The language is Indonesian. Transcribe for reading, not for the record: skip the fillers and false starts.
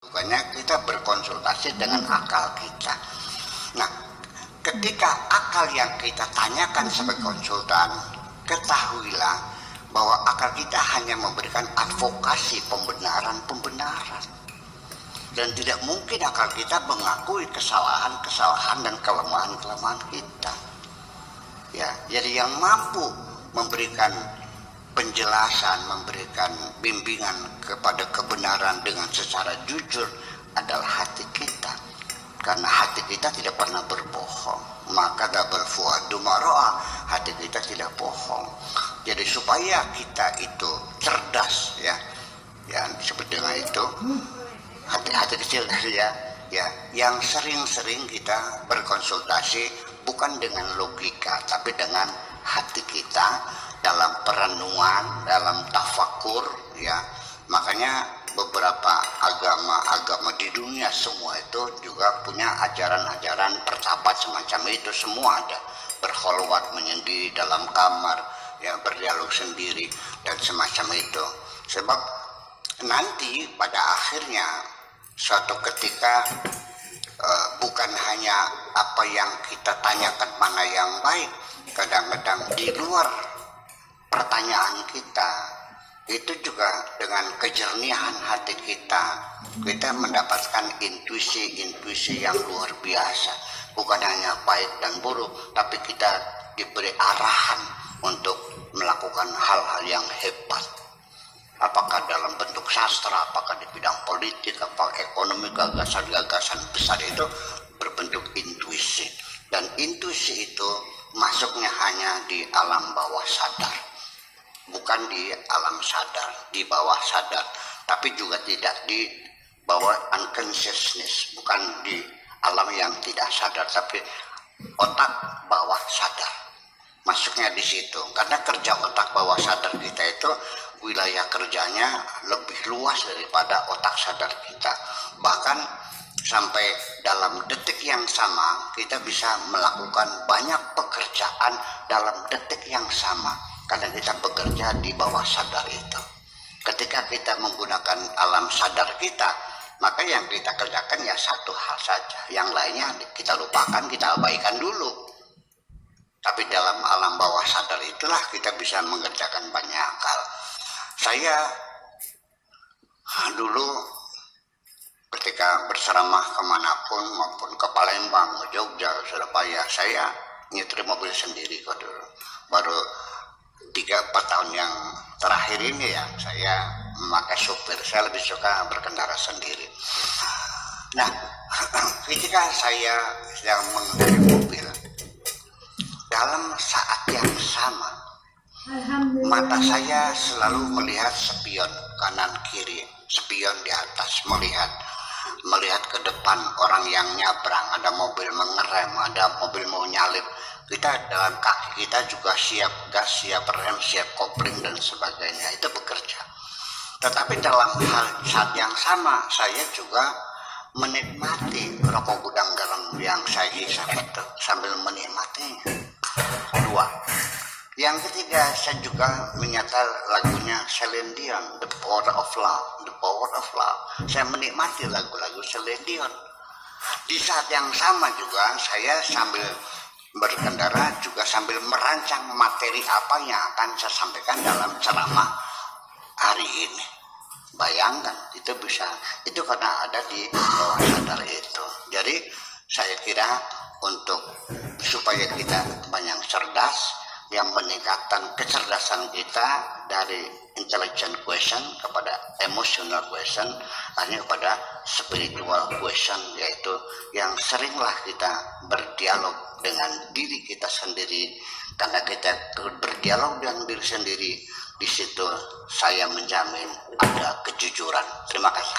Bukannya kita berkonsultasi dengan akal kita. Nah, ketika akal yang kita tanyakan sebagai konsultan, ketahuilah bahwa akal kita hanya memberikan advokasi pembenaran. Dan tidak mungkin akal kita mengakui kesalahan dan kelemahan kita. Ya, jadi yang mampu memberikan penjelasan, memberikan bimbingan kepada kebenaran dengan secara jujur adalah hati kita. Karena hati kita tidak pernah berbohong. Maka dabal fuadu maro'a, hati kita tidak bohong. Jadi supaya kita itu cerdas, ya disebut dengan itu hati kecil ya, yang sering-sering kita berkonsultasi bukan dengan logika tapi dengan hati kita dalam perenungan, dalam tafakur, ya. Makanya beberapa agama di dunia semua itu juga punya ajaran-ajaran pertapat semacam itu, semua ada. Berkholwat menyendiri dalam kamar, ya, berdialog sendiri dan semacam itu. Sebab nanti pada akhirnya suatu ketika bukan hanya apa yang kita tanyakan mana yang baik, kadang-kadang di luar pertanyaan kita itu juga dengan kejernihan hati kita mendapatkan intuisi yang luar biasa. Bukan hanya baik dan buruk, tapi kita diberi arahan untuk melakukan hal-hal yang hebat. Apakah dalam bentuk sastra, apakah di bidang politik, apakah ekonomi, gagasan-gagasan besar itu berbentuk intuisi. Dan intuisi itu masuknya hanya di alam bawah sadar, bukan di alam sadar, di bawah sadar, tapi juga tidak di bawah unconsciousness, bukan di alam yang tidak sadar, tapi otak bawah sadar. Masuknya di situ, karena kerja otak bawah sadar kita itu wilayah kerjanya lebih luas daripada otak sadar kita. Bahkan sampai dalam detik yang sama kita bisa melakukan banyak pekerjaan dalam detik yang sama karena kita bekerja di bawah sadar itu. Ketika kita menggunakan alam sadar kita, maka yang kita kerjakan ya satu hal saja, yang lainnya kita lupakan, kita abaikan dulu. Tapi dalam alam bawah sadar itulah kita bisa mengerjakan banyak hal. Saya dulu ketika berceramah kemanapun, maupun ke Palembang, ke Jogja, Surabaya, saya nyetir mobil sendiri kok dulu. Baru 3-4 tahun yang terakhir ini ya saya memakai supir. Saya lebih suka berkendara sendiri. Nah, ketika saya sedang mengendarai mobil, dalam saat yang sama mata saya selalu melihat spion kanan kiri, spion di atas, melihat ke depan orang yang nyabrang, ada mobil mengerem, ada mobil mau nyalip. Kita dalam kaki kita juga siap gas, siap rem, siap kopling dan sebagainya, itu bekerja. Tetapi dalam saat yang sama saya juga menikmati rokok gudang garam yang saya hisap itu sambil menikmatinya. 2. Yang ketiga, saya juga menyetel lagunya Celine Dion, The Power of Love, The Power of Love. Saya menikmati lagu-lagu Celine Dion. Di saat yang sama juga saya sambil berkendara juga sambil merancang materi apa yang akan saya sampaikan dalam ceramah hari ini. Bayangkan, itu bisa, itu karena ada di bawah sadar itu. Jadi saya kira untuk supaya kita banyak cerdas, yang meningkatkan kecerdasan kita dari intelligent question kepada emotional question, hanya kepada spiritual question, yaitu yang seringlah kita berdialog dengan diri kita sendiri. Karena kita berdialog dengan diri sendiri, di situ saya menjamin ada kejujuran. Terima kasih.